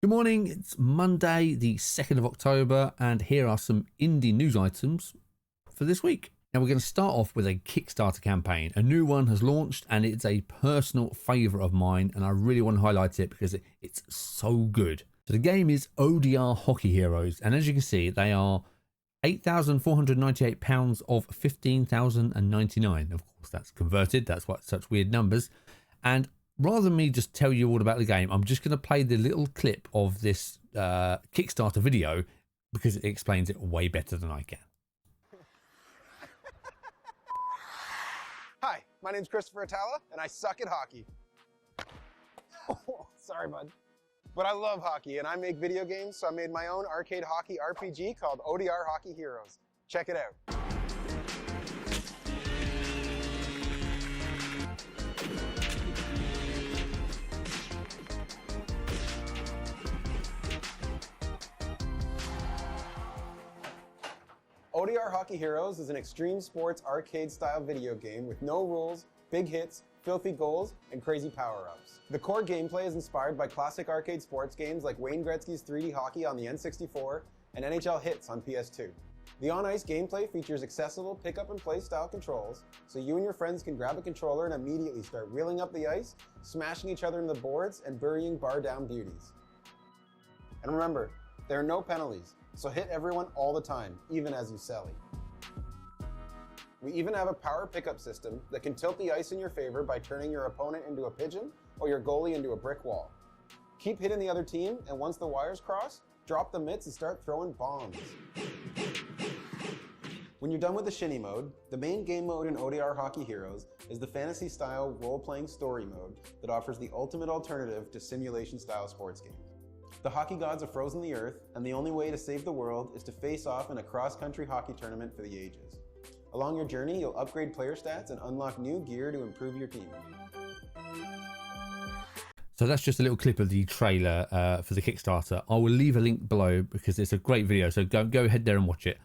Good morning, it's Monday the 2nd of October and here are some indie news items for this week. Now we're going to start off with a Kickstarter campaign. A new one has launched and it's a personal favourite of mine and I really want to highlight it because it's so good. So the game is ODR Hockey Heroes and as you can see they are £8,498 of £15,099. Of course that's converted, that's why it's such weird numbers. And rather than me just tell you all about the game, I'm just going to play the little clip of this Kickstarter video because it explains it way better than I can. Hi, my name's Christopher Atala, and I suck at hockey. Oh, sorry, bud. But I love hockey, and I make video games, so I made my own arcade hockey RPG called ODR Hockey Heroes. Check it out. ODR Hockey Heroes is an extreme sports arcade-style video game with no rules, big hits, filthy goals, and crazy power-ups. The core gameplay is inspired by classic arcade sports games like Wayne Gretzky's 3D Hockey on the N64 and NHL Hits on PS2. The on-ice gameplay features accessible pick-up-and-play style controls, so you and your friends can grab a controller and immediately start reeling up the ice, smashing each other into the boards, and burying bar-down beauties. And remember, there are no penalties. So hit everyone all the time, even as you sally. We even have a power pickup system that can tilt the ice in your favor by turning your opponent into a pigeon or your goalie into a brick wall. Keep hitting the other team, and once the wires cross, drop the mitts and start throwing bombs. When you're done with the shinny mode, the main game mode in ODR Hockey Heroes is the fantasy-style role-playing story mode that offers the ultimate alternative to simulation-style sports games. The hockey gods have frozen the earth, and the only way to save the world is to face off in a cross-country hockey tournament for the ages. Along your journey, you'll upgrade player stats and unlock new gear to improve your team. So that's just a little clip of the trailer for the Kickstarter. I will leave a link below because it's a great video, so go ahead there and watch it.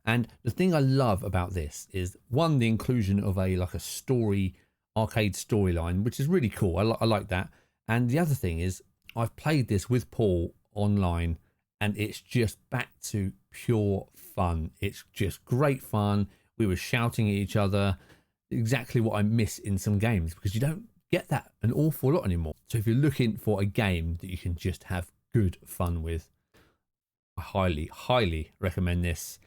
And the thing I love about this is, one, the inclusion of a story, arcade storyline, which is really cool. I like that. And the other thing is, I've played this with Paul online and it's just back to pure fun. It's just great fun. We were shouting at each other, exactly what I miss in some games because you don't get that an awful lot anymore. So if you're looking for a game that you can just have good fun with, I highly recommend this.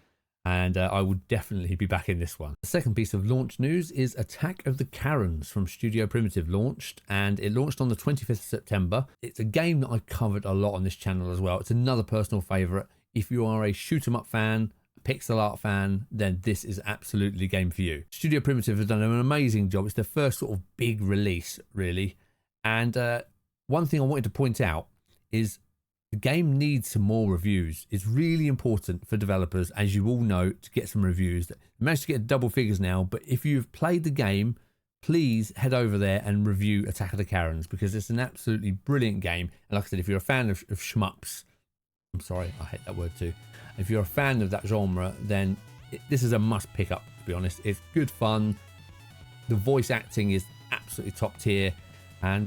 And I would definitely be back in this one. The second piece of launch news is Attack of the Karens from Studio Primitive launched, and it launched on the 25th of September. It's a game that I've covered a lot on this channel as well. It's another personal favourite. If you are a shoot 'em up fan, a pixel art fan, then this is absolutely the game for you. Studio Primitive has done an amazing job. It's their first sort of big release, really. And one thing I wanted to point out is the game needs some more reviews. It's really important for developers, as you all know, to get some reviews. They managed to get double figures now, but if you've played the game, please head over there and review Attack of the Karens because it's an absolutely brilliant game. And like I said, if you're a fan of shmups, I'm sorry, I hate that word too. If you're a fan of that genre, then this is a must pick up, to be honest. It's good fun. The voice acting is absolutely top tier. And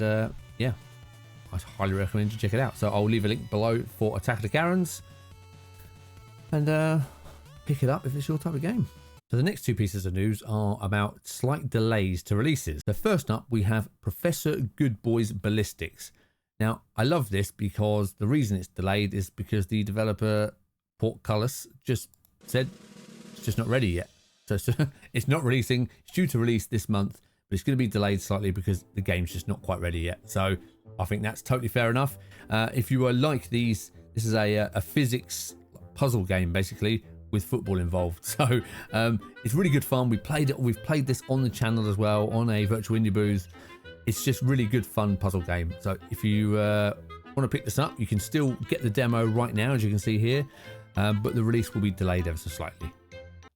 yeah, I highly recommend you check it out. So I'll leave a link below for Attack of the Karens and pick it up if it's your type of game. So the next two pieces of news are about slight delays to releases. So first up, we have Professor Goodboi's Ballistics. Now, I love this because the reason it's delayed is because the developer, Portcullis, just said it's just not ready yet. So it's not releasing. It's due to release this month, but it's going to be delayed slightly because the game's just not quite ready yet. So I think that's totally fair enough. If you like these, this is a physics puzzle game basically with football involved. So it's really good fun. We've played this on the channel as well on a virtual indie booth. It's just really good fun puzzle game. So if you want to pick this up, you can still get the demo right now, as you can see here, but the release will be delayed ever so slightly.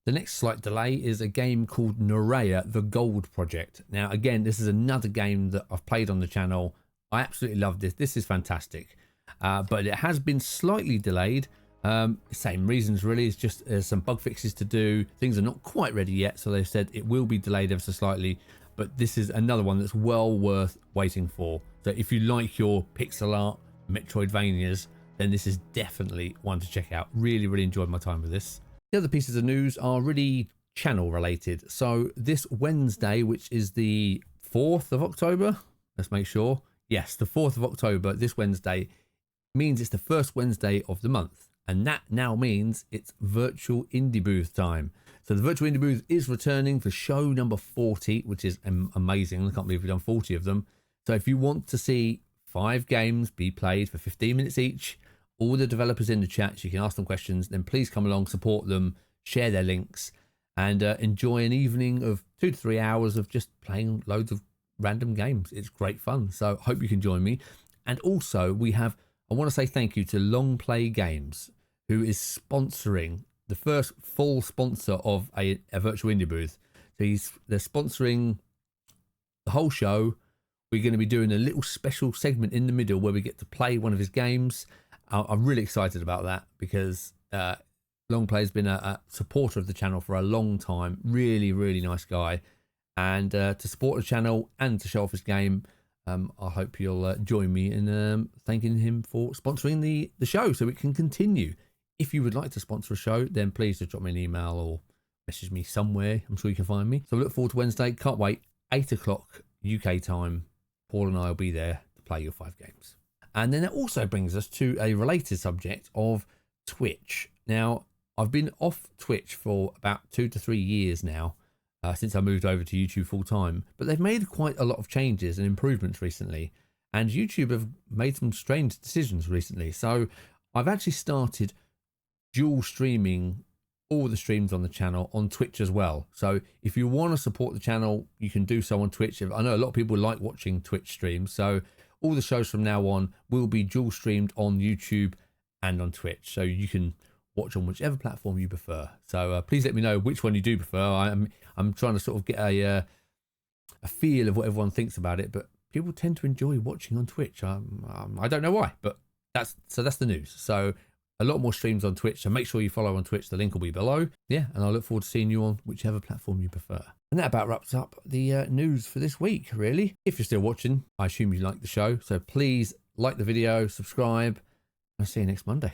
The next slight delay is a game called Noreya, the Gold Project. Now, again, this is another game that I've played on the channel. I absolutely love this. This is fantastic. But it has been slightly delayed. Same reasons, really. It's just some bug fixes to do. Things are not quite ready yet, so they've said it will be delayed ever so slightly. But this is another one that's well worth waiting for. So if you like your pixel art Metroidvanias, then this is definitely one to check out. Really, really enjoyed my time with this. The other pieces of news are really channel related. So this Wednesday, which is the 4th of October, let's make sure. Yes, the 4th of October, this Wednesday, means it's the first Wednesday of the month. And that now means it's virtual indie booth time. So the virtual indie booth is returning for show number 40, which is amazing. I can't believe we've done 40 of them. So if you want to see 5 games be played for 15 minutes each, all the developers in the chat, you can ask them questions, then please come along, support them, share their links, and enjoy an evening of 2 to 3 hours of just playing loads of random games. It's great fun. So hope you can join me. And also I want to say thank you to Long Play Games, who is sponsoring the first full sponsor of a virtual indie booth. So they're sponsoring the whole show. We're going to be doing a little special segment in the middle where we get to play one of his games. I'm really excited about that because Long Play has been a supporter of the channel for a long time. Really, really nice guy. And to support the channel and to show off his game, I hope you'll join me in thanking him for sponsoring the show so it can continue. If you would like to sponsor a show, then please just drop me an email or message me somewhere. I'm sure you can find me. So I look forward to Wednesday. Can't wait. 8 o'clock UK time. Paul and I will be there to play your 5 games. And then that also brings us to a related subject of Twitch. Now, I've been off Twitch for about 2 to 3 years now, since I moved over to YouTube full time. But they've made quite a lot of changes and improvements recently. And YouTube have made some strange decisions recently. So I've actually started dual streaming all the streams on the channel on Twitch as well. So if you want to support the channel, you can do so on Twitch. I know a lot of people like watching Twitch streams. So all the shows from now on will be dual streamed on YouTube and on Twitch. So you can watch on whichever platform you prefer. So please let me know which one you do prefer. I'm trying to sort of get a feel of what everyone thinks about it, but people tend to enjoy watching on Twitch. I don't know why, but that's the news. So a lot more streams on Twitch, so make sure you follow on Twitch. The link will be below. Yeah, and I look forward to seeing you on whichever platform you prefer. And that about wraps up the news for this week, really. If you're still watching, I assume you like the show, so please like the video, subscribe, and I'll see you next Monday.